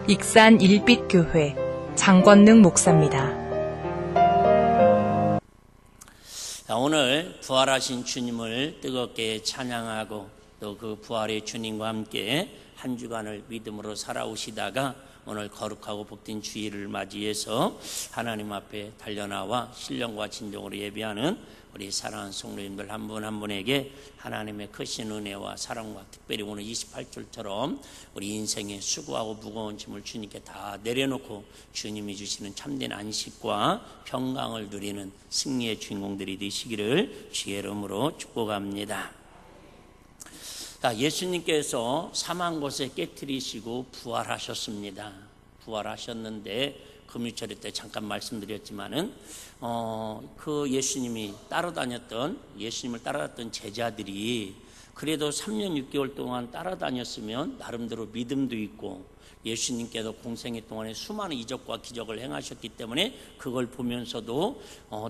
익산 일빛교회 장권능 목사입니다. 오늘 부활하신 주님을 뜨겁게 찬양하고 또 그 부활의 주님과 함께 한 주간을 믿음으로 살아오시다가 오늘 거룩하고 복된 주일을 맞이해서 하나님 앞에 달려나와 신령과 진정으로 예배하는 우리 사랑하는 성도님들 한 분 한 분에게 하나님의 크신 은혜와 사랑과 특별히 오늘 28절처럼 우리 인생의 수고하고 무거운 짐을 주님께 다 내려놓고 주님이 주시는 참된 안식과 평강을 누리는 승리의 주인공들이 되시기를 주의 이름으로 축복합니다. 예수님께서 사망 곳에 깨트리시고 부활하셨습니다. 부활하셨는데 금요일에 때 잠깐 말씀드렸지만은 그 예수님을 따라다녔던 제자들이 그래도 3년 6개월 동안 따라다녔으면 나름대로 믿음도 있고 예수님께서 공생애 동안에 수많은 이적과 기적을 행하셨기 때문에 그걸 보면서도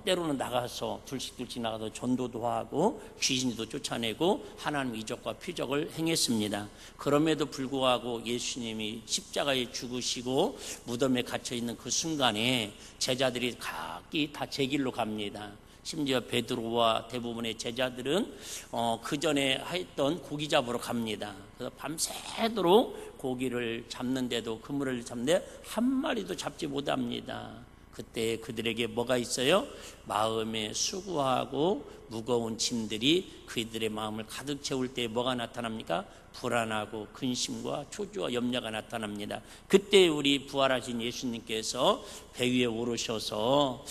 때로는 나가서 둘씩 나가서 전도도 하고 귀신도 쫓아내고 하나님 이적과 표적을 행했습니다. 그럼에도 불구하고 예수님이 십자가에 죽으시고 무덤에 갇혀있는 그 순간에 제자들이 각기 다 제 길로 갑니다. 심지어 베드로와 대부분의 제자들은 그 전에 했던 고기 잡으러 갑니다. 그래서 밤새도록 고기를 잡는데도 그물을 잡는데 한 마리도 잡지 못합니다. 그때 그들에게 뭐가 있어요? 마음에 수고하고 무거운 짐들이 그들의 마음을 가득 채울 때 뭐가 나타납니까? 불안하고 근심과 초조와 염려가 나타납니다. 그때 우리 부활하신 예수님께서 배 위에 오르셔서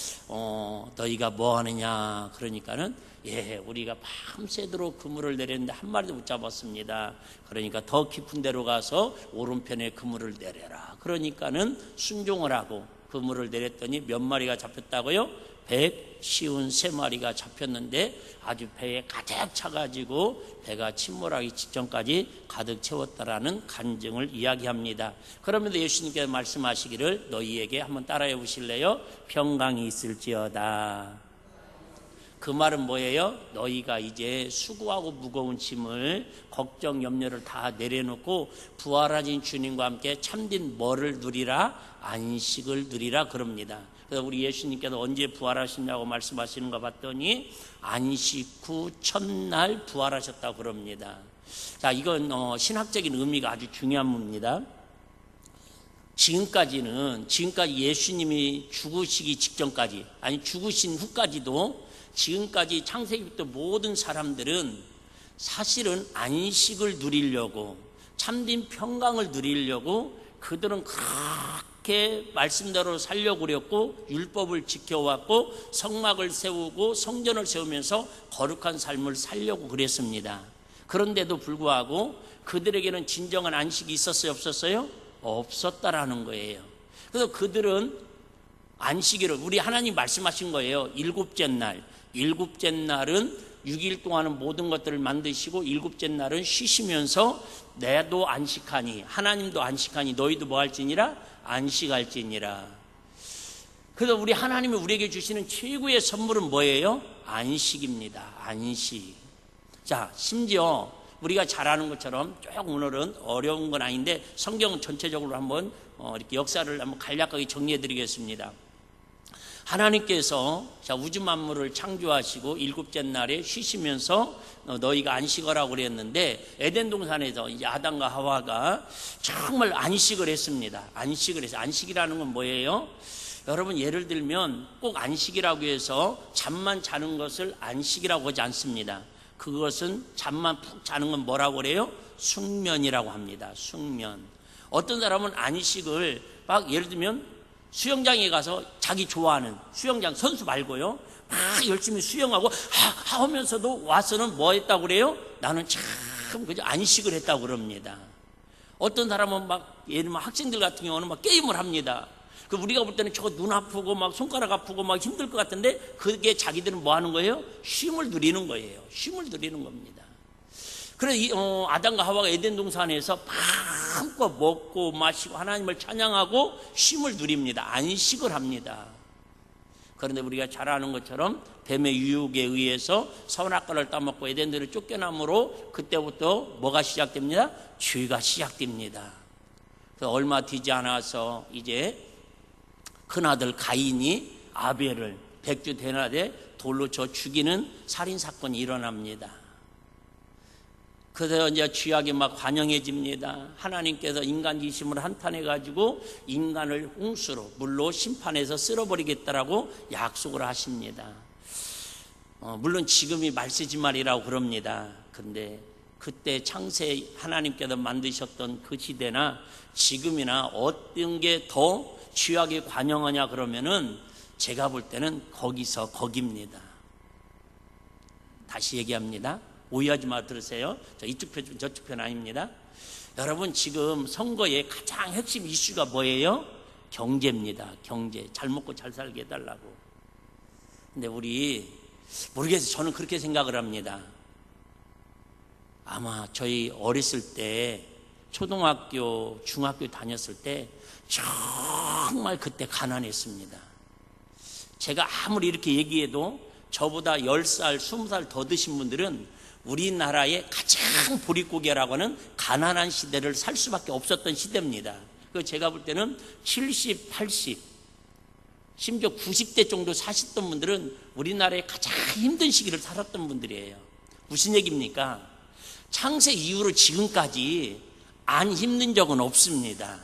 너희가 뭐 하느냐 그러니까는 우리가 밤새도록 그물을 내렸는데 한 마리도 못 잡았습니다. 그러니까 더 깊은 데로 가서 오른편에 그물을 내려라. 그러니까는 순종을 하고 그물을 내렸더니 몇 마리가 잡혔다고요? 153마리가 잡혔는데 아주 배에 가득 차가지고 배가 침몰하기 직전까지 가득 채웠다라는 간증을 이야기합니다. 그러면서 예수님께서 말씀하시기를 너희에게 한번 따라해 보실래요? 평강이 있을지어다. 그 말은 뭐예요? 너희가 이제 수고하고 무거운 짐을 걱정 염려를 다 내려놓고 부활하신 주님과 함께 참된 뭐를 누리라? 안식을 누리라 그럽니다. 그래서 우리 예수님께서 언제 부활하시냐고 말씀하시는 거 봤더니 안식 후 첫날 부활하셨다고 그럽니다. 자, 이건 신학적인 의미가 아주 중요한 겁니다. 지금까지 예수님이 죽으시기 직전까지 아니 죽으신 후까지도 지금까지 창세기부터 모든 사람들은 사실은 안식을 누리려고 참된 평강을 누리려고 그들은 그렇게 말씀대로 살려고 그랬고 율법을 지켜왔고 성막을 세우고 성전을 세우면서 거룩한 삶을 살려고 그랬습니다. 그런데도 불구하고 그들에게는 진정한 안식이 있었어요? 없었어요? 없었다라는 거예요. 그래서 그들은 안식일을 우리 하나님 말씀하신 거예요. 일곱째 날은 6일 동안은 모든 것들을 만드시고 일곱째 날은 쉬시면서 내도 안식하니 하나님도 안식하니 너희도 뭐 할지니라? 안식할지니라. 그래서 우리 하나님이 우리에게 주시는 최고의 선물은 뭐예요? 안식입니다. 안식. 자, 심지어 우리가 잘 아는 것처럼 조금 오늘은 어려운 건 아닌데 성경은 전체적으로 한번 이렇게 역사를 한번 간략하게 정리해 드리겠습니다. 하나님께서 우주 만물을 창조하시고 일곱째 날에 쉬시면서 너희가 안식하라고 그랬는데 에덴 동산에서 이제 아담과 하와가 정말 안식을 했습니다. 안식이라는 건 뭐예요? 여러분 예를 들면 꼭 안식이라고 해서 잠만 자는 것을 안식이라고 하지 않습니다. 그것은 잠만 푹 자는 건 뭐라고 그래요? 숙면이라고 합니다. 숙면. 어떤 사람은 안식을 막 예를 들면 수영장에 가서 자기 좋아하는 수영장 선수 말고요 막 열심히 수영하고 하면서도 와서는 뭐 했다고 그래요? 나는 참 그저 안식을 했다고 그럽니다. 어떤 사람은 막 예를 들면 학생들 같은 경우는 막 게임을 합니다. 그 우리가 볼 때는 저거 눈 아프고 막 손가락 아프고 막 힘들 것 같은데 그게 자기들은 뭐 하는 거예요? 쉼을 누리는 거예요. 쉼을 누리는 겁니다. 그래서 아담과 하와가 에덴 동산에서 마음껏 먹고 마시고 하나님을 찬양하고 쉼을 누립니다. 안식을 합니다. 그런데 우리가 잘 아는 것처럼 뱀의 유혹에 의해서 선악과를 따먹고 에덴들을 쫓겨남으로 그때부터 뭐가 시작됩니다? 죄가 시작됩니다. 얼마 되지 않아서 이제 큰아들 가인이 아벨을 백주 대낮에 돌로 쳐 죽이는 살인사건이 일어납니다. 그래서 이제 죄악이 막 관영해집니다. 하나님께서 인간 지심을 한탄해가지고 인간을 홍수로, 물로 심판해서 쓸어버리겠다라고 약속을 하십니다. 물론 지금이 말세지말이라고 그럽니다. 근데 그때 창세 하나님께서 만드셨던 그 시대나 지금이나 어떤 게 더 죄악이 관영하냐 그러면은 제가 볼 때는 거기서 거기입니다. 다시 얘기합니다. 오해하지 마 들으세요. 이쪽 편 저쪽 편 아닙니다. 여러분 지금 선거의 가장 핵심 이슈가 뭐예요? 경제입니다. 경제. 잘 먹고 잘 살게 해달라고. 근데 우리 모르겠어요. 저는 그렇게 생각을 합니다. 아마 저희 어렸을 때 초등학교, 중학교 다녔을 때 정말 그때 가난했습니다. 제가 아무리 이렇게 얘기해도 저보다 10살, 20살 더 드신 분들은 우리나라의 가장 보릿고개라고 하는 가난한 시대를 살 수밖에 없었던 시대입니다. 그 제가 볼 때는 70, 80, 심지어 90대 정도 사셨던 분들은 우리나라의 가장 힘든 시기를 살았던 분들이에요. 무슨 얘기입니까? 창세 이후로 지금까지 안 힘든 적은 없습니다.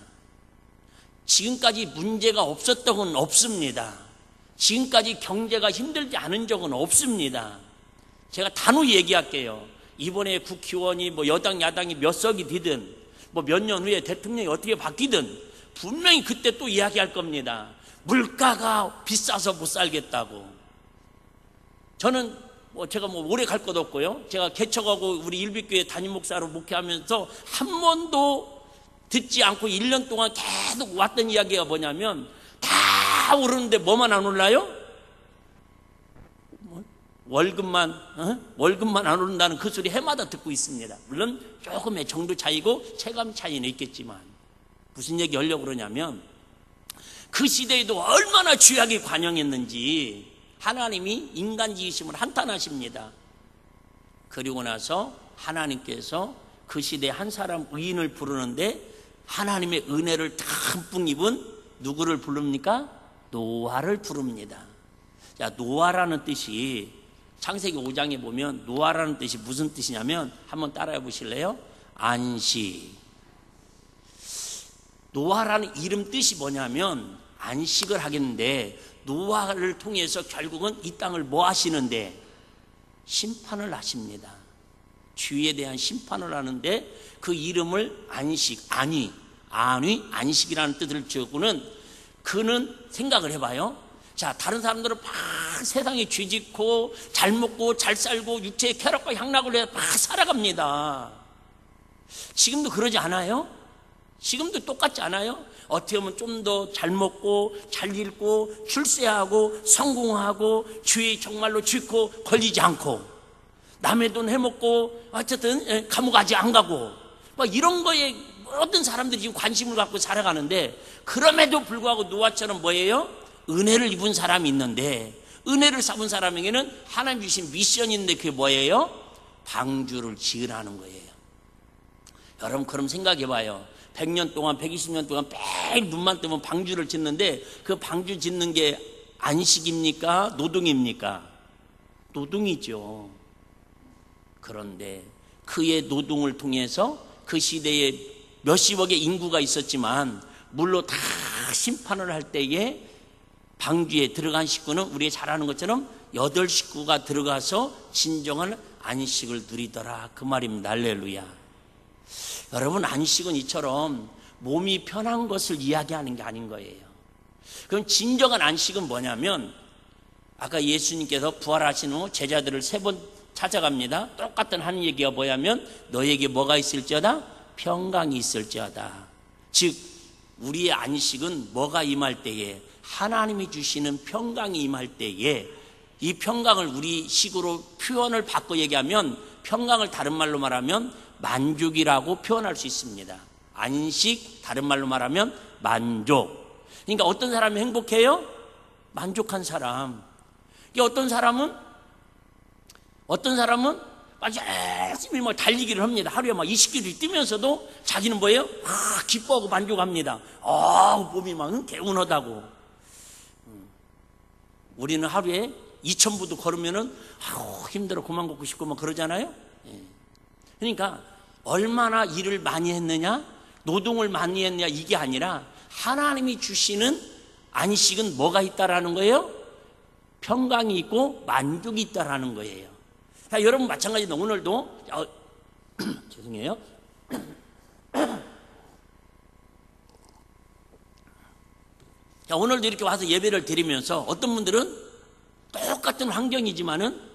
지금까지 문제가 없었던 건 없습니다. 지금까지 경제가 힘들지 않은 적은 없습니다. 제가 단호히 얘기할게요. 이번에 국회의원이 뭐 여당 야당이 몇 석이 되든 뭐 몇 년 후에 대통령이 어떻게 바뀌든 분명히 그때 또 이야기할 겁니다. 물가가 비싸서 못 살겠다고. 저는 제가 오래 갈 것도 없고요. 제가 개척하고 우리 일빛교회 담임 목사로 목회하면서 한 번도 듣지 않고 1년 동안 계속 왔던 이야기가 뭐냐면 다 오르는데 뭐만 안 올라요? 월급만 안 오른다는 그 소리 해마다 듣고 있습니다. 물론 조금의 정도 차이고 체감 차이는 있겠지만 무슨 얘기 하려고 그러냐면 그 시대에도 얼마나 죄악이 관영했는지 하나님이 인간 지으심을 한탄하십니다. 그리고 나서 하나님께서 그 시대에 한 사람 의인을 부르는데 하나님의 은혜를 듬뿍 입은 누구를 부릅니까? 노아를 부릅니다. 자, 노아라는 뜻이 창세기 5장에 보면 노아라는 뜻이 무슨 뜻이냐면 한번 따라해 보실래요? 안식. 노아라는 이름 뜻이 뭐냐면 안식을 하겠는데 노아를 통해서 결국은 이 땅을 뭐 하시는데 심판을 하십니다. 죄에 대한 심판을 하는데 그 이름을 안식, 안식이라는 뜻을 지었고는 그는 생각을 해봐요. 자, 다른 사람들은 막 세상에 죄짓고 잘 먹고 잘 살고 육체의 쾌락과 향락을 해서 막 살아갑니다. 지금도 그러지 않아요? 지금도 똑같지 않아요? 어떻게 보면 좀 더 잘 먹고 잘 읽고 출세하고 성공하고 죄에 정말로 쥐고 걸리지 않고 남의 돈 해먹고 어쨌든 감옥 아직 안 가고 막 이런 거에 모든 사람들이 지금 관심을 갖고 살아가는데 그럼에도 불구하고 노아처럼 뭐예요? 은혜를 입은 사람이 있는데 은혜를 삼은 사람에게는 하나님 주신 미션이 있는데 그게 뭐예요? 방주를 지으라는 거예요. 여러분 그럼 생각해봐요. 100년 동안 120년 동안 매일 눈만 뜨면 방주를 짓는데 그 방주 짓는 게 안식입니까? 노동입니까? 노동이죠. 그런데 그의 노동을 통해서 그 시대에 몇십억의 인구가 있었지만 물로 다 심판을 할 때에 방주에 들어간 식구는 우리가 잘 아는 것처럼 8식구가 들어가서 진정한 안식을 누리더라 그 말입니다. 할렐루야. 여러분 안식은 이처럼 몸이 편한 것을 이야기하는 게 아닌 거예요. 그럼 진정한 안식은 뭐냐면 아까 예수님께서 부활하신 후 제자들을 3번 찾아갑니다. 똑같은 하는 얘기가 뭐냐면 너에게 뭐가 있을지어다? 평강이 있을지어다. 즉 우리의 안식은 뭐가 임할 때에 하나님이 주시는 평강이 임할 때에 이 평강을 우리 식으로 표현을 바꿔 얘기하면 평강을 다른 말로 말하면 만족이라고 표현할 수 있습니다. 안식, 다른 말로 말하면 만족. 그러니까 어떤 사람이 행복해요? 만족한 사람. 어떤 사람은 막 열심히 뭐 달리기를 합니다. 하루에 막 20km 뛰면서도 자기는 뭐예요? 기뻐하고 만족합니다. 몸이 막 개운하다고. 우리는 하루에 2000부도 걸으면은 힘들어 그만 걷고 싶고 막 그러잖아요. 그러니까 얼마나 일을 많이 했느냐, 노동을 많이 했느냐 이게 아니라 하나님이 주시는 안식은 뭐가 있다라는 거예요? 평강이 있고 만족이 있다라는 거예요. 자, 여러분 마찬가지로 오늘도 죄송해요. 자, 오늘도 이렇게 와서 예배를 드리면서 어떤 분들은 똑같은 환경이지만은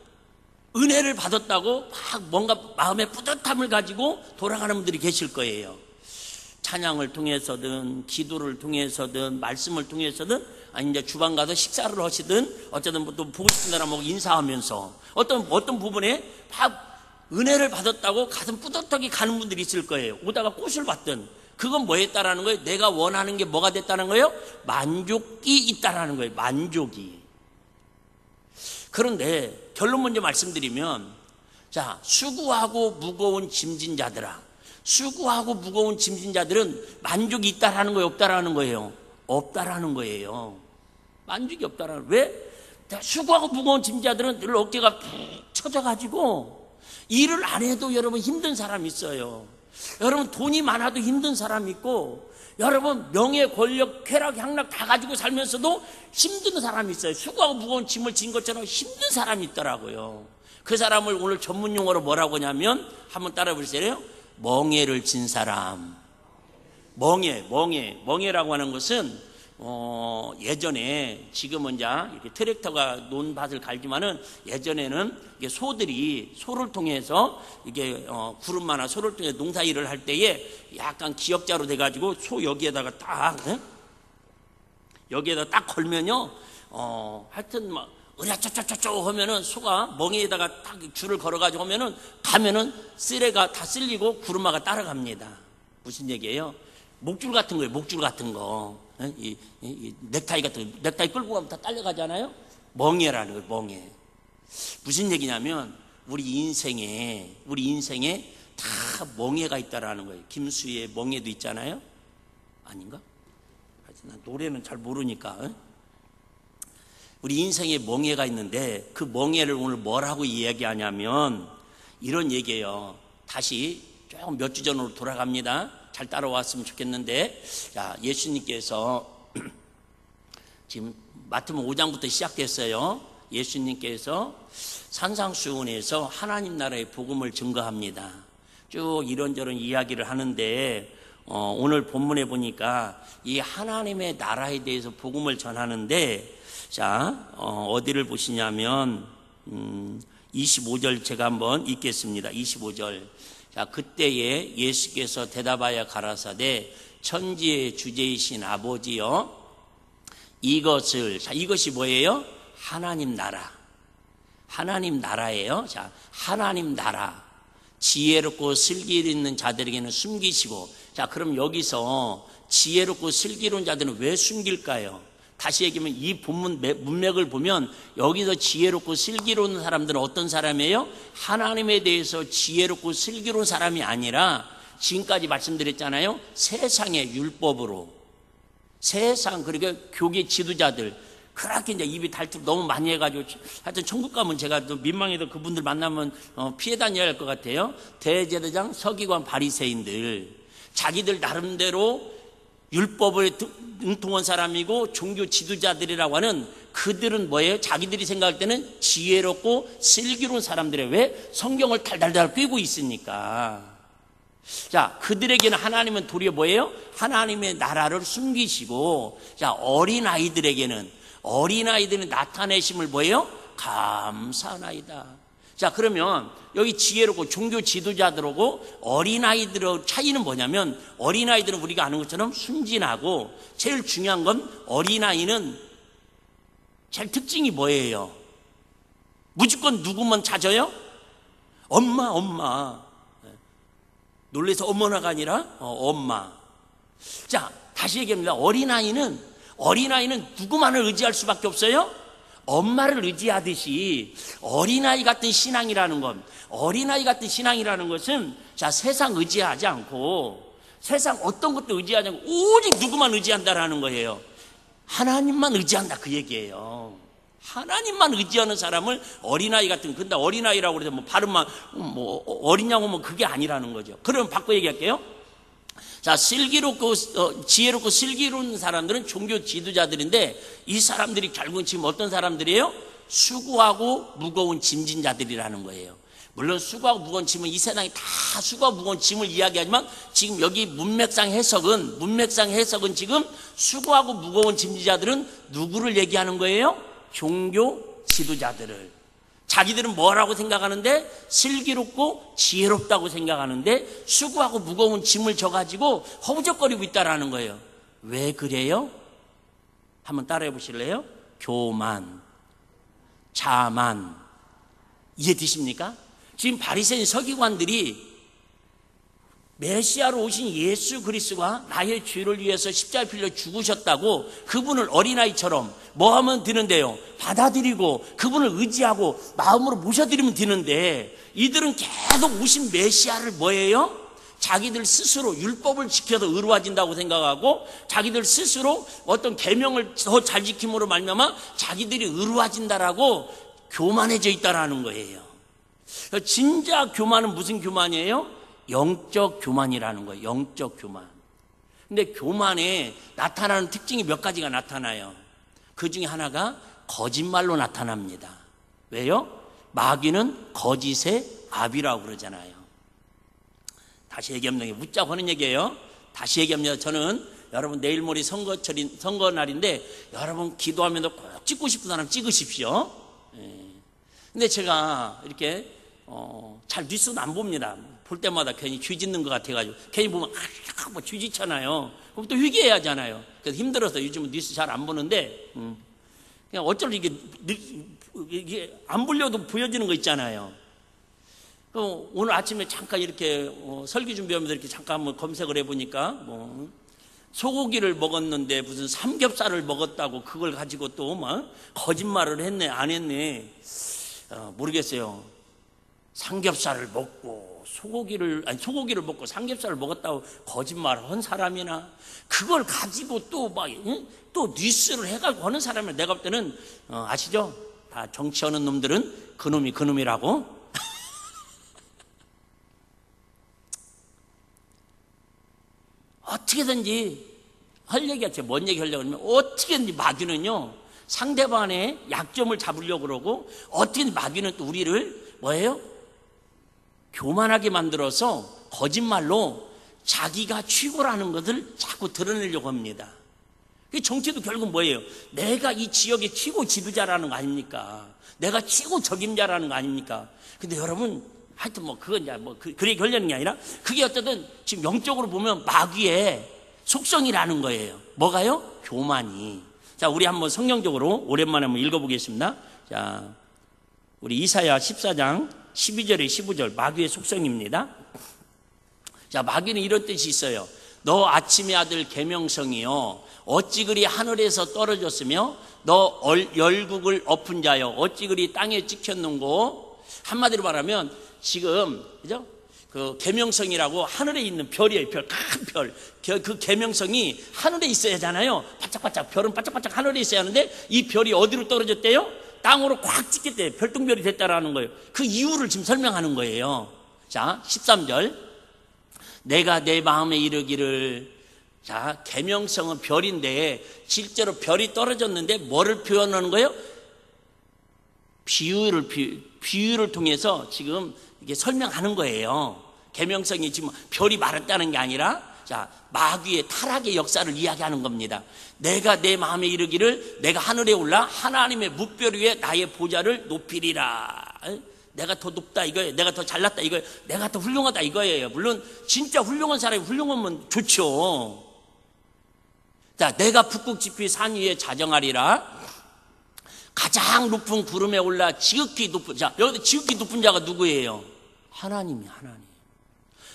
은혜를 받았다고 막 뭔가 마음의 뿌듯함을 가지고 돌아가는 분들이 계실 거예요. 찬양을 통해서든 기도를 통해서든 말씀을 통해서든 아니 이제 주방 가서 식사를 하시든 어쩌든 또 보고 싶은 사람하고 인사하면서 어떤 부분에 막 은혜를 받았다고 가슴 뿌듯하게 가는 분들이 있을 거예요. 오다가 꽃을 받든 그건 뭐였다라는 거예요? 내가 원하는 게 뭐가 됐다는 거예요? 만족이 있다라는 거예요. 만족이. 그런데 결론 먼저 말씀드리면, 자, 수고하고 무거운 짐진 자들아, 수고하고 무거운 짐진 자들은 만족이 있다라는 거예요? 없다라는 거예요? 없다라는 거예요. 만족이 없다라는 거예요. 왜? 수고하고 무거운 짐진 자들은 늘 어깨가 푹 처져가지고 일을 안 해도 여러분 힘든 사람이 있어요. 여러분 돈이 많아도 힘든 사람이 있고, 여러분 명예, 권력, 쾌락, 향락 다 가지고 살면서도 힘든 사람이 있어요. 수고하고 무거운 짐을 진 것처럼 힘든 사람이 있더라고요. 그 사람을 오늘 전문 용어로 뭐라고 하냐면, 한번 따라 부르세요. 멍에를 진 사람. 멍에라고 하는 것은 예전에, 지금은 이제 이렇게 트랙터가 논밭을 갈지만은 예전에는 이게 소를 통해서 이게 구름마나 소를 통해 농사일을 할 때에 약간 기역자로 돼가지고 소 여기에다가 딱 걸면요, 하여튼 막 으랴쩌쩌쩌쩌 하면은 소가 멍에에다가 딱 줄을 걸어가지고 하면은 가면은 쓰레가 다 쓸리고 구름마가 따라갑니다. 무슨 얘기예요? 목줄 같은 거예요. 목줄 같은 거. 이 넥타이 같은 거. 넥타이 끌고 가면 다 딸려가잖아요. 멍에라는 거예요. 멍에. 무슨 얘기냐면 우리 인생에 다 멍에가 있다라는 거예요. 김수희의 멍에도 있잖아요. 아닌가? 난 노래는 잘 모르니까. 우리 인생에 멍에가 있는데 그 멍에를 오늘 뭐라고 이야기하냐면 이런 얘기예요. 다시 조금 몇 주 전으로 돌아갑니다. 잘 따라왔으면 좋겠는데, 자, 예수님께서 지금 마태복음 5장부터 시작됐어요. 예수님께서 산상수훈에서 하나님 나라의 복음을 증거합니다. 쭉 이런저런 이야기를 하는데 오늘 본문에 보니까 이 하나님의 나라에 대해서 복음을 전하는데, 자, 어디를 보시냐면 25절 제가 한번 읽겠습니다. 25절. 자, 그때에 예수께서 대답하여 가라사대 천지의 주제이신 아버지여, 이것이 뭐예요? 하나님 나라예요. 자, 하나님 나라, 지혜롭고 슬기 있는 자들에게는 숨기시고. 자, 그럼 여기서 지혜롭고 슬기로운 자들은 왜 숨길까요? 다시 얘기하면 이 본문 문맥을 보면 여기서 지혜롭고 슬기로운 사람들은 어떤 사람이에요? 하나님에 대해서 지혜롭고 슬기로운 사람이 아니라 지금까지 말씀드렸잖아요. 세상의 율법으로, 그리고 교계 지도자들, 그렇게 이제 입이 닳도록 너무 많이 해가지고 하여튼 천국 가면 제가 또 민망해도 그분들 만나면 피해 다녀야 할 것 같아요. 대제사장, 서기관, 바리새인들, 자기들 나름대로 율법을 능통한 사람이고 종교 지도자들이라고 하는 그들은 뭐예요? 자기들이 생각할 때는 지혜롭고 슬기로운 사람들이에요. 왜? 성경을 달달달 꿰고 있으니까. 자, 그들에게는 하나님은 도리어 뭐예요? 하나님의 나라를 숨기시고, 자, 어린아이들은 나타내심을 뭐예요? 감사하나이다. 자, 그러면 여기 지혜롭고 종교 지도자들하고 어린아이들의 차이는 뭐냐면, 어린아이들은 우리가 아는 것처럼 순진하고, 제일 중요한 건 어린아이는 제일 특징이 뭐예요? 무조건 누구만 찾아요? 엄마. 놀래서 어머나가 아니라 엄마. 자, 다시 얘기합니다. 어린아이는 누구만을 의지할 수밖에 없어요? 엄마를 의지하듯이 어린아이 같은 신앙이라는 것은 자, 세상 의지하지 않고 세상 어떤 것도 의지하지 않고 오직 누구만 의지한다라는 거예요. 하나님만 의지한다, 그 얘기예요. 하나님만 의지하는 사람을 어린아이 같은, 근데 어린아이라고 그래서 뭐 발음만 어리냐고 뭐 그게 아니라는 거죠. 그럼 바꿔 얘기할게요. 자, 지혜롭고 슬기로운 사람들은 종교 지도자들인데 이 사람들이 결국은 지금 어떤 사람들이에요? 수고하고 무거운 짐진 자들이라는 거예요. 물론 수고하고 무거운 짐은 이 세상이 다 수고하고 무거운 짐을 이야기하지만 지금 여기 문맥상 해석은 지금 수고하고 무거운 짐진자들은 누구를 얘기하는 거예요? 종교 지도자들을. 자기들은 뭐라고 생각하는데 슬기롭고 지혜롭다고 생각하는데 수고하고 무거운 짐을 져가지고 허우적거리고 있다라는 거예요. 왜 그래요? 한번 따라해 보실래요? 교만, 자만. 이해되십니까? 지금 바리새인 서기관들이 메시아로 오신 예수 그리스도가 나의 죄를 위해서 십자가에 필려 죽으셨다고 그분을 어린아이처럼 뭐 하면 되는데요? 받아들이고 그분을 의지하고 마음으로 모셔드리면 되는데 이들은 계속 오신 메시아를 뭐예요? 자기들 스스로 율법을 지켜서 의로워진다고 생각하고 자기들 스스로 어떤 계명을 더 잘 지킴으로 말미암아 자기들이 의로워진다라고 교만해져 있다라는 거예요. 진짜 교만은 무슨 교만이에요? 영적 교만이라는 거예요. 영적 교만. 근데 교만에 나타나는 특징이 몇 가지가 나타나요. 그 중에 하나가 거짓말로 나타납니다. 왜요? 마귀는 거짓의 아비라고 그러잖아요. 다시 얘기합니다. 묻자고 하는 얘기예요. 다시 얘기합니다. 저는 여러분 내일 모레 선거 날인데 여러분 기도하면서 꼭 찍고 싶은 사람 찍으십시오. 근데 제가 이렇게 잘 뉴스는 안 봅니다. 볼 때마다 괜히 쥐 짖는 것 같아가지고 괜히 보면 뭐 쥐 짖잖아요. 그럼 또 회개해야 하잖아요. 그래서 힘들어서 요즘은 뉴스 잘 안 보는데 그냥 어쩔 이게 안 보려도 보여지는 거 있잖아요. 오늘 아침에 잠깐 이렇게 설교 준비하면서 이렇게 잠깐 한번 검색을 해보니까 소고기를 먹었는데 무슨 삼겹살을 먹었다고 그걸 가지고 또 막 거짓말을 했네 안 했네 모르겠어요. 삼겹살을 먹고 소고기를 먹고 삼겹살을 먹었다고 거짓말한 사람이나 그걸 가지고 또 뉴스를 해가지고 하는 사람을 내가 볼 때는 아시죠? 다 정치하는 놈들은 그놈이라고. 어떻게든지 할 얘기가 뭔 얘기 하려고 하면 어떻게든지 마귀는요 상대방의 약점을 잡으려고 그러고 어떻게든지 마귀는 또 우리를 뭐예요? 교만하게 만들어서 거짓말로 자기가 최고라는 것을 자꾸 드러내려고 합니다. 정치도 결국 뭐예요? 내가 이 지역의 최고 지도자라는 거 아닙니까? 내가 최고 적임자라는 거 아닙니까? 근데 여러분 하여튼 그건 그래 결려는 게 아니라 그게 어쨌든 지금 영적으로 보면 마귀의 속성이라는 거예요. 뭐가요? 교만이. 자, 우리 한번 성경적으로 오랜만에 한번 읽어보겠습니다. 자, 우리 이사야 14장 12절에 15절 마귀의 속성입니다. 자, 마귀는 이런 뜻이 있어요. 너 아침의 아들 계명성이요 어찌 그리 하늘에서 떨어졌으며 너 열국을 엎은 자여 어찌 그리 땅에 찍혔는고. 한마디로 말하면 지금 그죠? 그 계명성이라고 하늘에 있는 별이에요. 별, 큰 별. 그 계명성이 하늘에 있어야 하잖아요. 반짝반짝 별은 반짝반짝 하늘에 있어야 하는데 이 별이 어디로 떨어졌대요? 땅으로 꽉 찍혔대요. 별똥별이 됐다라는 거예요. 그 이유를 지금 설명하는 거예요. 자, 13절. 내가 내 마음에 이르기를. 자, 계명성은 별인데 실제로 별이 떨어졌는데 뭐를 표현하는 거예요? 비유를 통해서 지금 이게 설명하는 거예요. 계명성이 지금 별이 말했다는 게 아니라 자, 마귀의 타락의 역사를 이야기하는 겁니다. 내가 내 마음에 이르기를 내가 하늘에 올라 하나님의 무별 위에 나의 보좌를 높이리라. 내가 더 높다 이거예요. 내가 더 잘났다 이거예요. 내가 더 훌륭하다 이거예요. 물론 진짜 훌륭한 사람이 훌륭하면 좋죠. 자, 내가 북극 지피 산 위에 자정하리라. 가장 높은 구름에 올라 지극히 높은 자, 여기서 지극히 높은 자가 누구예요? 하나님이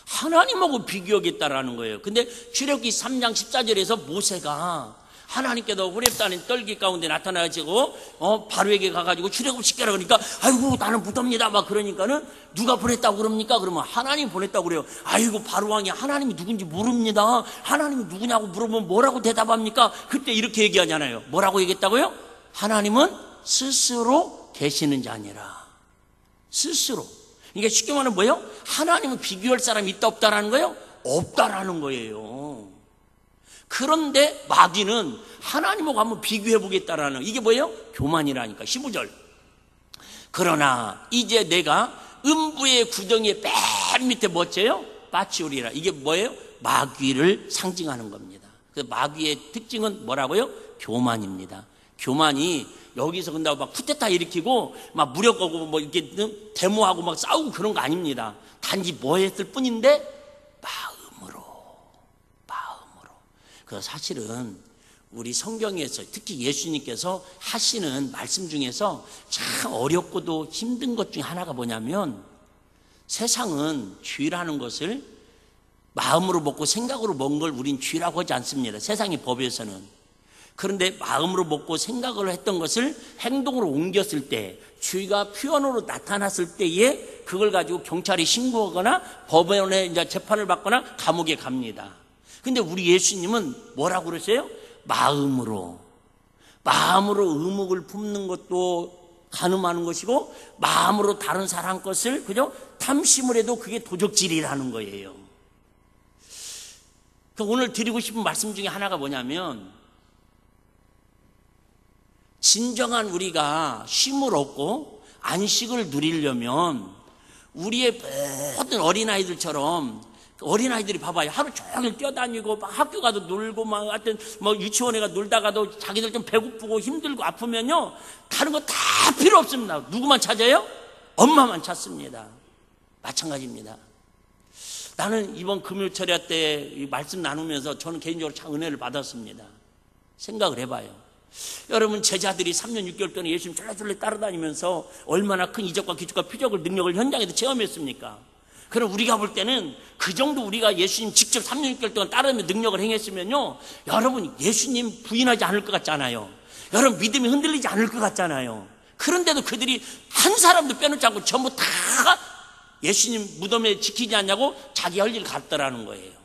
하나님하고 비교하겠다라는 거예요. 근데 출애굽기 3장 14절에서 모세가 하나님께도 호렙산의 떨기 가운데 나타나가지고 바로에게 가가지고 출애굽시켜라 그러니까 아이고 나는 무덥니다 막 그러니까는 누가 보냈다고 그럽니까? 그러면 하나님이 보냈다고 그래요. 아이고 바로왕이 하나님이 누군지 모릅니다. 하나님이 누구냐고 물어보면 뭐라고 대답합니까? 그때 이렇게 얘기하잖아요. 뭐라고 얘기했다고요? 하나님은 스스로 계시는 자니라. 스스로. 이게 쉽게 말하면 뭐예요? 하나님은 비교할 사람이 있다 없다라는 거예요? 없다라는 거예요. 그런데 마귀는 하나님하고 한번 비교해 보겠다라는, 이게 뭐예요? 교만이라니까. 15절. 그러나 이제 내가 음부의 구덩이의 맨 밑에 뭐째요? 빠치오리라. 이게 뭐예요? 마귀를 상징하는 겁니다. 그 마귀의 특징은 뭐라고요? 교만입니다. 교만이 여기서 근데 막 쿠데타 일으키고 막 무력하고 뭐 이렇게 데모하고 막 싸우고 그런 거 아닙니다. 단지 뭐 했을 뿐인데 마음으로. 그 사실은 우리 성경에서 특히 예수님께서 하시는 말씀 중에서 참 어렵고도 힘든 것 중에 하나가 뭐냐면, 세상은 죄라는 것을 마음으로 먹고 생각으로 먹은 걸 우린 죄라고 하지 않습니다. 세상의 법에서는. 그런데 마음으로 먹고 생각을 했던 것을 행동으로 옮겼을 때, 죄가 표현으로 나타났을 때에 그걸 가지고 경찰에 신고하거나 법원에 이제 재판을 받거나 감옥에 갑니다. 근데 우리 예수님은 뭐라고 그러세요? 마음으로 의묵을 품는 것도 가늠하는 것이고, 마음으로 다른 사람 것을 그죠? 탐심을 해도 그게 도적질이라는 거예요. 오늘 드리고 싶은 말씀 중에 하나가 뭐냐면, 진정한 우리가 쉼을 얻고 안식을 누리려면 우리의 모든 어린아이들처럼, 어린아이들이 봐봐요. 하루 종일 뛰어다니고 막 학교 가도 놀고 막 하여튼 뭐 유치원에 가 놀다가도 자기들 좀 배고프고 힘들고 아프면요, 다른 거 다 필요 없습니다. 누구만 찾아요? 엄마만 찾습니다. 마찬가지입니다. 나는 이번 금요철야 때 말씀 나누면서 저는 개인적으로 참 은혜를 받았습니다. 생각을 해봐요. 여러분, 제자들이 3년 6개월 동안 예수님 졸라졸라 따라다니면서 얼마나 큰 이적과 기적과 표적을 능력을 현장에서 체험했습니까? 그럼 우리가 볼 때는 그 정도 우리가 예수님 직접 3년 6개월 동안 따르며 능력을 행했으면요, 여러분 예수님 부인하지 않을 것 같잖아요. 여러분 믿음이 흔들리지 않을 것 같잖아요. 그런데도 그들이 한 사람도 빼놓지 않고 전부 다 예수님 무덤에 지키지 않냐고 자기 할 일 갔더라는 거예요.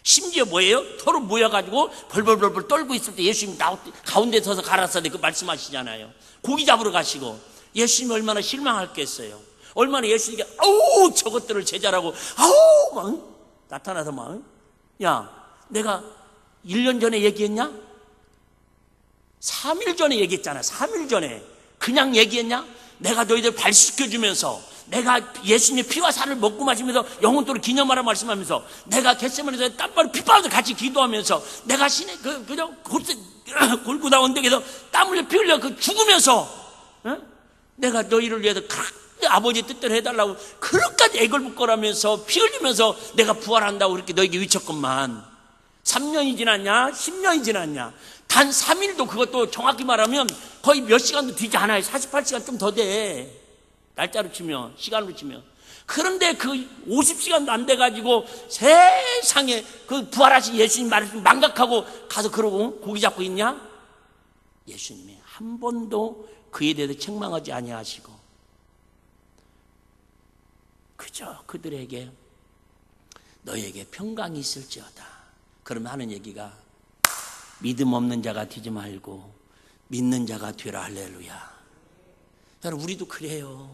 심지어 뭐예요? 서로 모여가지고 벌벌벌벌 떨고 있을 때 예수님 가운데 서서 가라사대 그 말씀하시잖아요. 고기 잡으러 가시고 예수님이 얼마나 실망할겠어요. 얼마나 예수님께 아우 저것들을 제자라고 아우 막 나타나서 막, 야 내가 1년 전에 얘기했냐? 3일 전에 얘기했잖아. 3일 전에 그냥 얘기했냐? 내가 너희들 발시켜주면서, 내가 예수님의 피와 살을 먹고 마시면서 영혼토록 기념하라 말씀하면서, 내가 겟세마네에서 땀바로 핏바람도 같이 기도하면서, 내가 신의 그저 골고다 언덕에서 땀 흘려 피 흘려 죽으면서, 내가 너희를 위해서 아버지의 뜻대로 해달라고 그렇게까지 애걸복걸하면서 피 흘리면서 내가 부활한다고 그렇게 너에게 외쳤건만 3년이 지났냐 10년이 지났냐, 단 3일도, 그것도 정확히 말하면 거의 몇 시간도 되지 않아요. 48시간 좀 더 돼, 날짜로 치면, 시간으로 치면. 그런데 그 50시간도 안 돼가지고 세상에 그 부활하신 예수님 말씀 망각하고 가서 그러고 고기 잡고 있냐? 예수님이 한 번도 그에 대해서 책망하지 아니하시고 그저 그들에게 너에게 평강이 있을지어다. 그러면 하는 얘기가, 믿음 없는 자가 되지 말고 믿는 자가 되라. 할렐루야. 여러분, 우리도 그래요.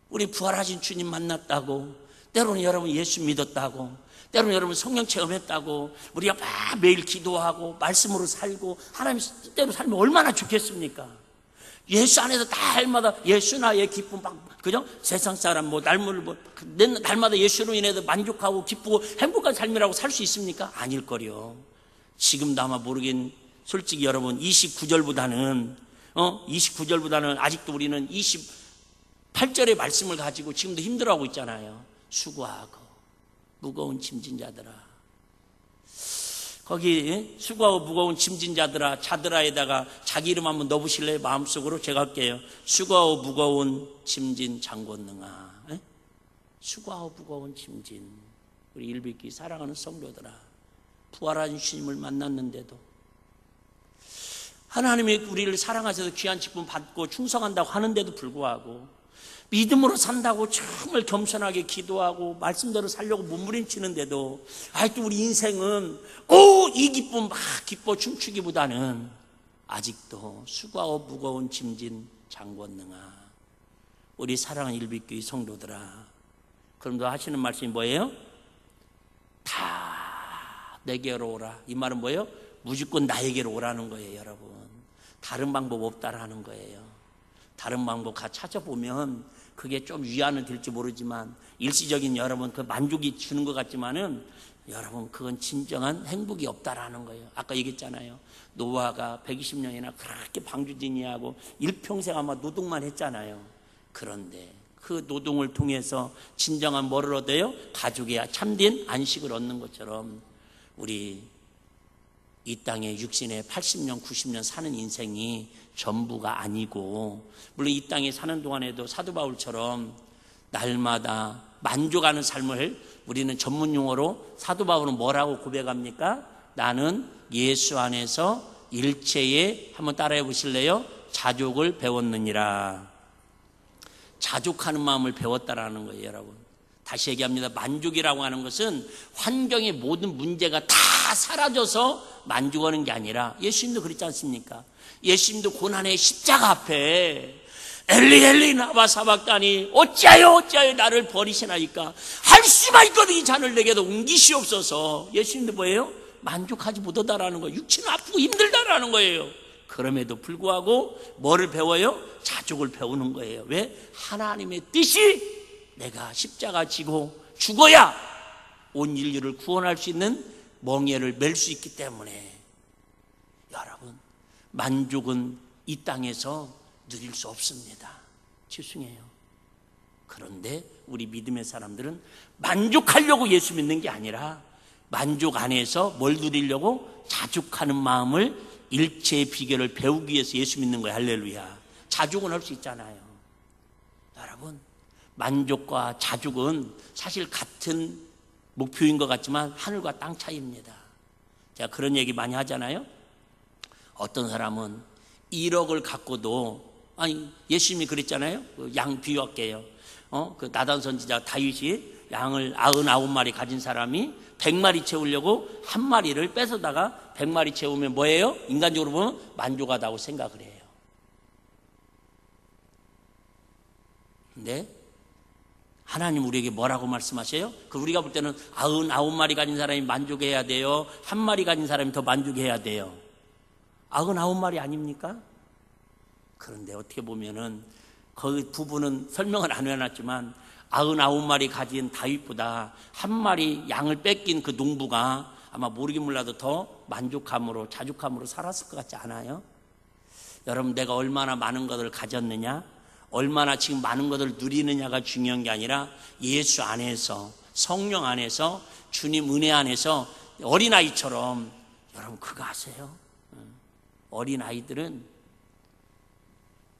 우리 부활하신 주님 만났다고, 때로는 여러분 예수 믿었다고, 때로는 여러분 성령 체험했다고, 우리가 막 매일 기도하고 말씀으로 살고 하나님 뜻대로 살면 얼마나 좋겠습니까? 예수 안에서 날마다 예수 나의 기쁨 그죠? 세상 사람 날마다 예수로 인해서 만족하고 기쁘고 행복한 삶이라고 살 수 있습니까? 아닐 거요. 지금도 아마 모르긴, 솔직히 여러분 29절보다는 아직도 우리는 28절의 말씀을 가지고 지금도 힘들어하고 있잖아요. 수고하고 무거운 짐진 자들아, 거기 수고하고 무거운 짐진 자들아에다가 자기 이름 한번 넣어보실래요? 마음속으로. 제가 할게요. 수고하고 무거운 짐진 장권능아. 수고하고 무거운 짐진, 우리 일비기 사랑하는 성도들아, 부활한 주님을 만났는데도, 하나님이 우리를 사랑하셔서 귀한 직분 받고 충성한다고 하는데도 불구하고 믿음으로 산다고 정말 겸손하게 기도하고 말씀대로 살려고 몸부림치는데도 아직도 우리 인생은 이 기쁨 막 기뻐 춤추기보다는 아직도 수고하고 무거운 짐진 장권능아, 우리 사랑하는 일빛교회 성도들아, 그럼 너 하시는 말씀이 뭐예요? 다 내게로 오라. 이 말은 뭐예요? 무조건 나에게로 오라는 거예요. 여러분, 다른 방법 없다라는 거예요. 다른 방법 찾아보면 그게 좀 위안은 될지 모르지만, 일시적인 여러분 그 만족이 주는 것 같지만은 여러분 그건 진정한 행복이 없다라는 거예요. 아까 얘기했잖아요. 노아가 120년이나 그렇게 방주진이하고 일평생 아마 노동만 했잖아요. 그런데 그 노동을 통해서 진정한 뭐를 얻어요? 가족의 참된 안식을 얻는 것처럼 우리 이 땅에 육신에 80년, 90년 사는 인생이 전부가 아니고, 물론 이 땅에 사는 동안에도 사도 바울처럼 날마다 만족하는 삶을, 우리는 전문 용어로 사도 바울은 뭐라고 고백합니까? 나는 예수 안에서 일체에, 한번 따라해 보실래요? 자족을 배웠느니라. 자족하는 마음을 배웠다라는 거예요. 여러분, 다시 얘기합니다. 만족이라고 하는 것은 환경의 모든 문제가 다 사라져서 만족하는 게 아니라, 예수님도 그랬지 않습니까? 예수님도 고난의 십자가 앞에 엘리 엘리 나바 사박다니 어찌하여 나를 버리시나이까, 할 수만 있거든 이 잔을 내게도 옮기시옵소서. 예수님도 뭐예요? 만족하지 못하다라는 거예요. 육체는 아프고 힘들다라는 거예요. 그럼에도 불구하고 뭐를 배워요? 자족을 배우는 거예요. 왜? 하나님의 뜻이 내가 십자가 지고 죽어야 온 인류를 구원할 수 있는 멍에를 맬 수 있기 때문에, 여러분, 만족은 이 땅에서 누릴 수 없습니다. 죄송해요. 그런데 우리 믿음의 사람들은 만족하려고 예수 믿는 게 아니라 만족 안에서 뭘 누리려고? 자족하는 마음을, 일체의 비결을 배우기 위해서 예수 믿는 거예요. 할렐루야. 자족은 할 수 있잖아요. 여러분, 만족과 자족은 사실 같은 목표인 것 같지만 하늘과 땅 차이입니다. 제가 그런 얘기 많이 하잖아요. 어떤 사람은 1억을 갖고도, 아니 예수님이 그랬잖아요. 양 비유할게요. 그 나단 선지자 다윗이 양을 99마리 가진 사람이 100마리 채우려고 한 마리를 뺏어다가 100마리 채우면 뭐예요? 인간적으로 보면 만족하다고 생각을 해요. 근데 하나님 우리에게 뭐라고 말씀하세요? 우리가 볼 때는 99마리 가진 사람이 만족해야 돼요, 한 마리 가진 사람이 더 만족해야 돼요. 99마리 아닙니까? 그런데 어떻게 보면은 그 부분은 설명을 안 해놨지만 99마리 가진 다윗보다 한 마리 양을 뺏긴 그 농부가 아마 모르긴 몰라도 더 만족함으로, 자족함으로 살았을 것 같지 않아요? 여러분, 내가 얼마나 많은 것을 가졌느냐, 얼마나 지금 많은 것을 누리느냐가 중요한 게 아니라 예수 안에서, 성령 안에서, 주님 은혜 안에서 어린아이처럼, 여러분 그거 아세요? 어린아이들은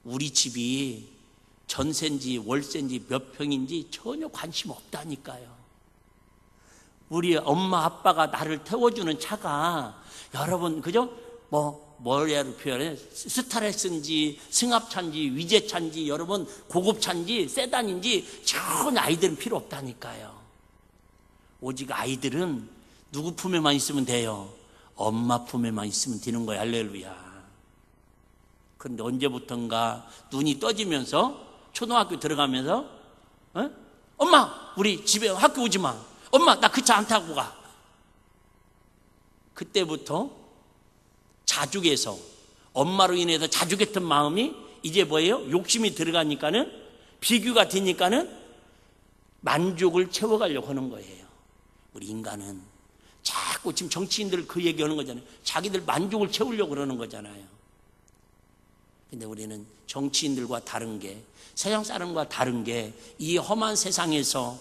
우리 집이 전세인지 월세인지 몇 평인지 전혀 관심 없다니까요. 우리 엄마 아빠가 나를 태워주는 차가, 여러분 그죠? 뭐라고 표현해? 스타렉스인지 승합차인지 위제차인지, 여러분 고급차인지 세단인지 전혀 아이들은 필요 없다니까요. 오직 아이들은 누구 품에만 있으면 돼요? 엄마 품에만 있으면 되는 거예요. 할렐루야. 그런데 언제부턴가 눈이 떠지면서 초등학교 들어가면서 엄마 우리 집에 학교 오지 마, 엄마 나 그 차 안 타고 가. 그때부터 자족에서, 엄마로 인해서 자족했던 마음이 이제 뭐예요? 욕심이 들어가니까는, 비교가 되니까는 만족을 채워가려고 하는 거예요. 우리 인간은 자꾸 지금 정치인들 그 얘기하는 거잖아요. 자기들 만족을 채우려고 그러는 거잖아요. 근데 우리는 정치인들과 다른 게, 세상 사람과 다른 게, 이 험한 세상에서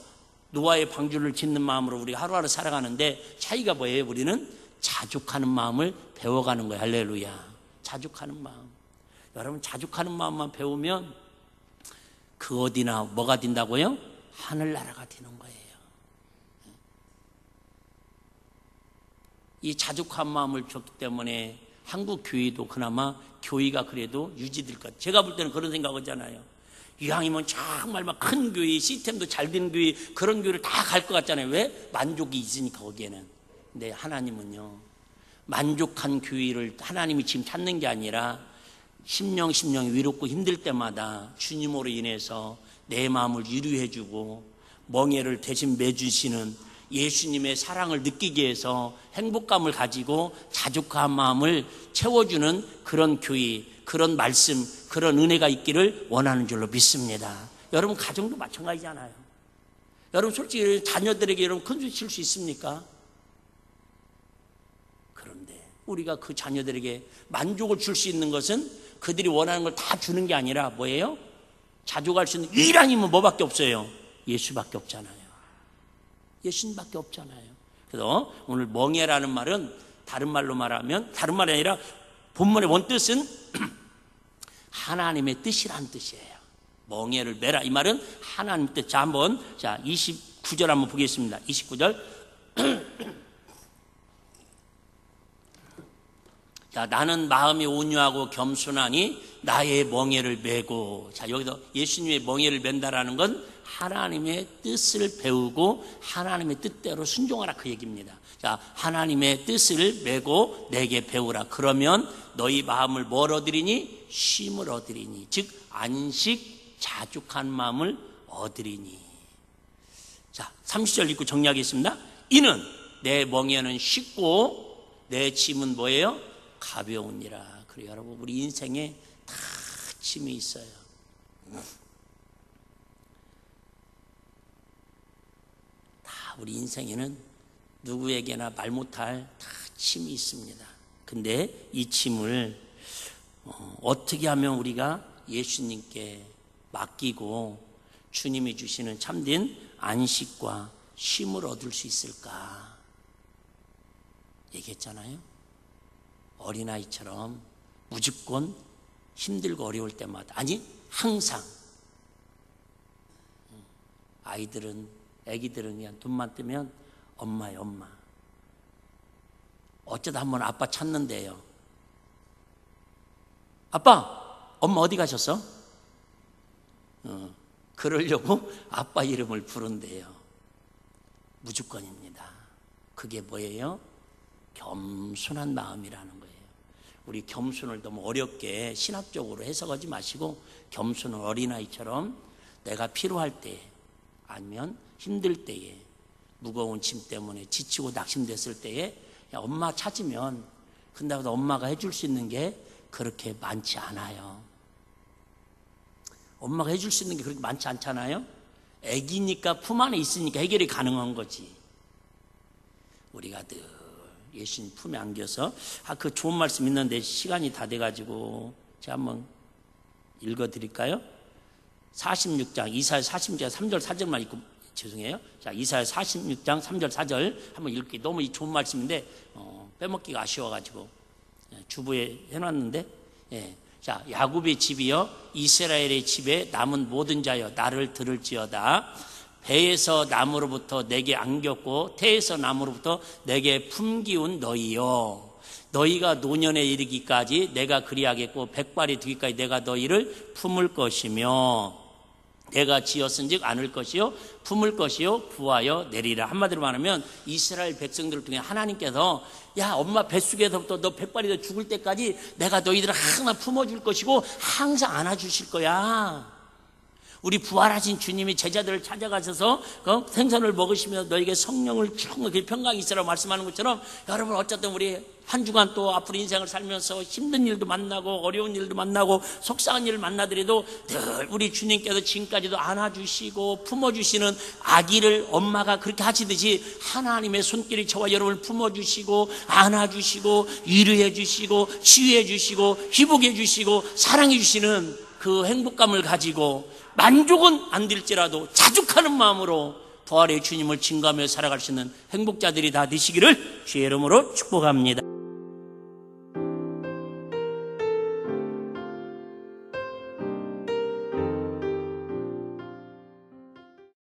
노아의 방주를 짓는 마음으로 우리가 하루하루 살아가는데 차이가 뭐예요? 우리는 자족하는 마음을 배워가는 거예요. 할렐루야. 자족하는 마음. 여러분, 자족하는 마음만 배우면 그 어디나 뭐가 된다고요? 하늘나라가 되는 거예요. 이 자족한 마음을 줬기 때문에 한국 교회도 그나마 교회가 그래도 유지될 것 같아요. 제가 볼 때는 그런 생각하잖아요. 이왕이면 정말 막 큰 교회, 시스템도 잘 되는 교회, 그런 교회를 다 갈 것 같잖아요. 왜? 만족이 있으니까 거기에는. 근데 하나님은요, 만족한 교회를 하나님이 지금 찾는 게 아니라 심령 위롭고 힘들 때마다 주님으로 인해서 내 마음을 위로해주고 멍에를 대신 매주시는 예수님의 사랑을 느끼게 해서 행복감을 가지고 자족한 마음을 채워주는 그런 교회, 그런 말씀, 그런 은혜가 있기를 원하는 줄로 믿습니다. 여러분 가정도 마찬가지잖아요. 여러분 솔직히 자녀들에게 여러분 큰 소리 칠 수 있습니까? 그런데 우리가 그 자녀들에게 만족을 줄 수 있는 것은 그들이 원하는 걸 다 주는 게 아니라 뭐예요? 자족할 수 있는 유일한 힘은 뭐밖에 없어요? 예수밖에 없잖아요. 예수님밖에 없잖아요. 그래서 오늘 멍에라는 말은 다른 말로 말하면, 다른 말이 아니라 본문의 원뜻은 하나님의 뜻이란 뜻이에요. 멍에를 메라, 이 말은 하나님 뜻. 자, 한번 29절 한번 보겠습니다. 29절. 자, 나는 마음이 온유하고 겸손하니 나의 멍에를 메고. 자, 여기서 예수님의 멍에를 맨다라는 건 하나님의 뜻을 배우고 하나님의 뜻대로 순종하라, 그 얘기입니다. 자, 하나님의 뜻을 메고 내게 배우라. 그러면 너희 마음을 뭘 얻으리니? 쉼을 얻으리니. 즉 안식, 자족한 마음을 얻으리니. 자, 30절 읽고 정리하겠습니다. 이는 내 멍에는 쉽고 내 짐은 뭐예요? 가벼우니라. 그래요, 여러분, 우리 인생에 다 짐이 있어요. 다 우리 인생에는 누구에게나 말 못할 다 짐이 있습니다. 근데 이 짐을 어떻게 하면 우리가 예수님께 맡기고 주님이 주시는 참된 안식과 쉼을 얻을 수 있을까? 얘기했잖아요. 어린아이처럼 무조건 힘들고 어려울 때마다, 아니 항상. 애기들은 그냥 돈만 뜨면 엄마예요, 엄마. 어쩌다 한번 아빠 찾는데요. 아빠, 엄마 어디 가셨어? 그러려고 아빠 이름을 부른대요. 무조건입니다. 그게 뭐예요? 겸손한 마음이라는 거예요. 우리 겸손을 너무 어렵게 신학적으로 해석하지 마시고, 겸손은 어린아이처럼 내가 필요할 때, 아니면 힘들 때에, 무거운 짐 때문에 지치고 낙심됐을 때에 엄마 찾으면, 근데 엄마가 해줄 수 있는 게 그렇게 많지 않아요. 엄마가 해줄 수 있는 게 그렇게 많지 않잖아요. 애기니까 품 안에 있으니까 해결이 가능한 거지. 우리가 늘 예수님 품에 안겨서, 그 좋은 말씀 있는데 시간이 다 돼가지고 제가 한번 읽어드릴까요? 46장, 이사야 46장 3절 4절만 읽고, 죄송해요. 자, 이사야 46장 3절 4절 한번 읽기. 너무 이 좋은 말씀인데 빼먹기가 아쉬워가지고 주부에 해놨는데, 자, 야곱의 집이여 이스라엘의 집에 남은 모든 자여 나를 들을지어다. 배에서 남으로부터 내게 안겼고 태에서 남으로부터 내게 품기운 너희여, 너희가 노년에 이르기까지 내가 그리하겠고 백발이 되기까지 내가 너희를 품을 것이며, 내가 지었은즉 안을 것이요 품을 것이요 구하여 내리라. 한마디로 말하면 이스라엘 백성들을 통해 하나님께서, 야, 엄마 뱃속에서부터 너 백발이 돼 죽을 때까지 내가 너희들을 항상 품어줄 것이고 항상 안아주실 거야. 우리 부활하신 주님이 제자들을 찾아가셔서 생선을 먹으시며 너에게 성령을 충만히 평강이 있으라고 말씀하는 것처럼, 여러분 어쨌든 우리 한 주간 또 앞으로 인생을 살면서 힘든 일도 만나고 어려운 일도 만나고 속상한 일을 만나더라도 늘 우리 주님께서 지금까지도 안아주시고 품어주시는 아기를 엄마가 그렇게 하시듯이 하나님의 손길이 저와 여러분을 품어주시고 안아주시고 위로해 주시고 치유해 주시고 회복해 주시고 사랑해 주시는 그 행복감을 가지고 만족은 안 될지라도 자족하는 마음으로 부활의 주님을 증거하며 살아갈 수 있는 행복자들이 다 되시기를 주의 이름으로 축복합니다.